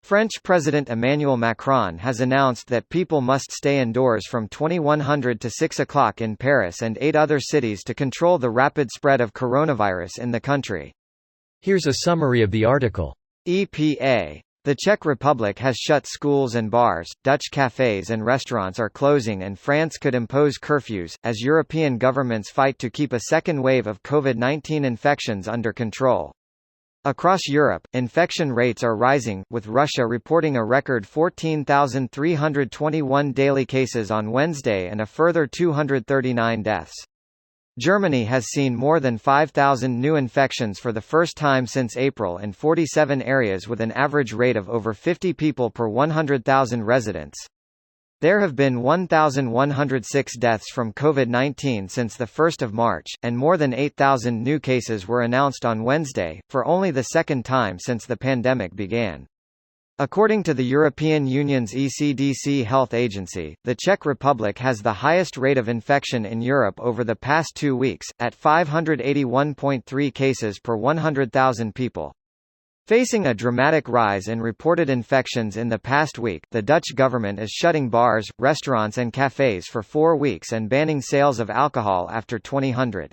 French President Emmanuel Macron has announced that people must stay indoors from 2100 to 6 o'clock in Paris and 8 other cities to control the rapid spread of coronavirus in the country. Here's a summary of the article. EPA. The Czech Republic has shut schools and bars, Dutch cafes and restaurants are closing, and France could impose curfews, as European governments fight to keep a second wave of COVID-19 infections under control. Across Europe, infection rates are rising, with Russia reporting a record 14,321 daily cases on Wednesday and a further 239 deaths. Germany has seen more than 5,000 new infections for the first time since April in 47 areas with an average rate of over 50 people per 100,000 residents. There have been 1,106 deaths from COVID-19 since 1 March, and more than 8,000 new cases were announced on Wednesday, for only the second time since the pandemic began. According to the European Union's ECDC health agency, the Czech Republic has the highest rate of infection in Europe over the past 2 weeks, at 581.3 cases per 100,000 people. Facing a dramatic rise in reported infections in the past week, the Dutch government is shutting bars, restaurants and cafes for 4 weeks and banning sales of alcohol after 2000.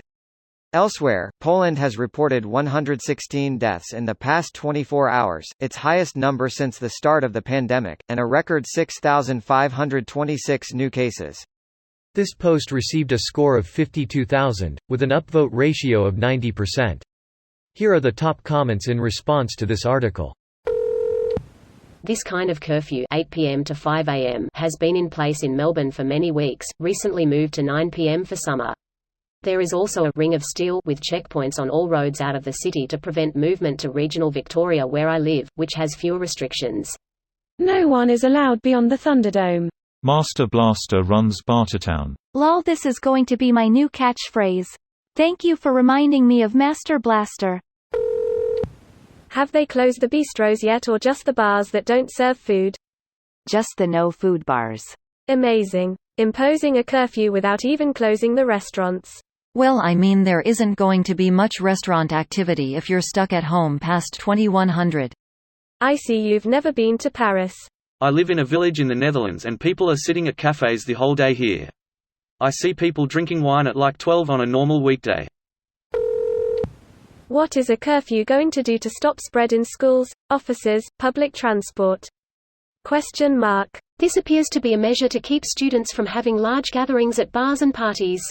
Elsewhere, Poland has reported 116 deaths in the past 24 hours, its highest number since the start of the pandemic, and a record 6,526 new cases. This post received a score of 52,000, with an upvote ratio of 90%. Here are the top comments in response to this article. This kind of curfew 8 p.m. to 5 a.m. has been in place in Melbourne for many weeks, recently moved to 9 p.m. for summer. There is also a ring of steel with checkpoints on all roads out of the city to prevent movement to regional Victoria where I live, which has fewer restrictions. No one is allowed beyond the Thunderdome. Master Blaster runs Bartertown. Lol, this is going to be my new catchphrase. Thank you for reminding me of Master Blaster. Have they closed the bistros yet, or just the bars that don't serve food? Just the no-food bars. Amazing. Imposing a curfew without even closing the restaurants. Well, I mean, there isn't going to be much restaurant activity if you're stuck at home past 2100. I see you've never been to Paris. I live in a village in the Netherlands and people are sitting at cafes the whole day here. I see people drinking wine at like 12 on a normal weekday. What is a curfew going to do to stop spread in schools, offices, public transport? ? This appears to be a measure to keep students from having large gatherings at bars and parties.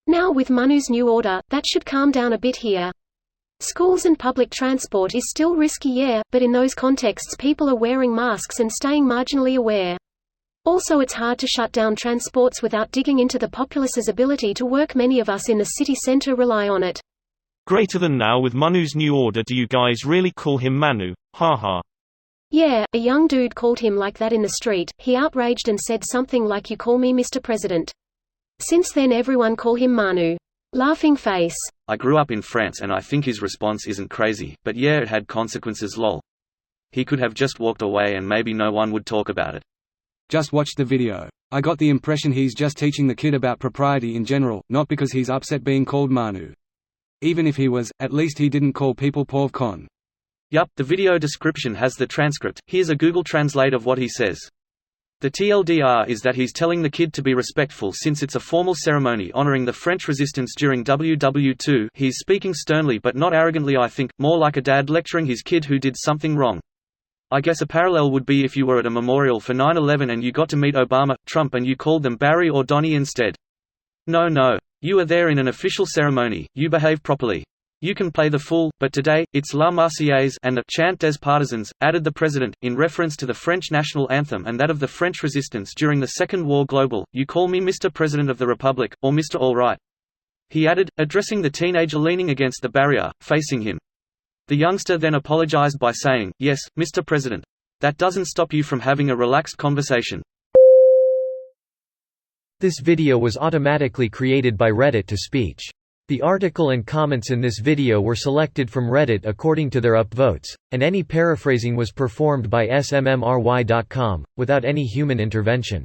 Now with Manu's new order, that should calm down a bit here. Schools and public transport is still risky, yeah, but in those contexts people are wearing masks and staying marginally aware. Also, it's hard to shut down transports without digging into the populace's ability to work. Many of us in the city centre rely on it. Greater than now with Manu's new order. Do you guys really call him Manu? Haha. Yeah, a young dude called him like that in the street. He outraged and said something like, "You call me Mr. President." Since then everyone call him Manu. Laughing face. I grew up in France and I think his response isn't crazy, but yeah, it had consequences, lol. He could have just walked away and maybe no one would talk about it. Just watched the video. I got the impression he's just teaching the kid about propriety in general, not because he's upset being called Manu. Even if he was, at least he didn't call people pauvre con. Yup, the video description has the transcript. Here's a Google Translate of what he says. The TLDR is that he's telling the kid to be respectful since it's a formal ceremony honoring the French resistance during WW2. He's speaking sternly but not arrogantly, I think, more like a dad lecturing his kid who did something wrong. I guess a parallel would be if you were at a memorial for 9/11 and you got to meet Obama, Trump, and you called them Barry or Donnie instead. No. You are there in an official ceremony, you behave properly. You can play the fool, but today, it's La Marseillaise and the chant des partisans, added the president, in reference to the French national anthem and that of the French resistance during the Second War Global. You call me Mr. President of the Republic, or Mr. All Right. He added, addressing the teenager leaning against the barrier, facing him. The youngster then apologized by saying, "Yes, Mr. President. That doesn't stop you from having a relaxed conversation." This video was automatically created by Reddit to speech. The article and comments in this video were selected from Reddit according to their upvotes, and any paraphrasing was performed by smmry.com, without any human intervention.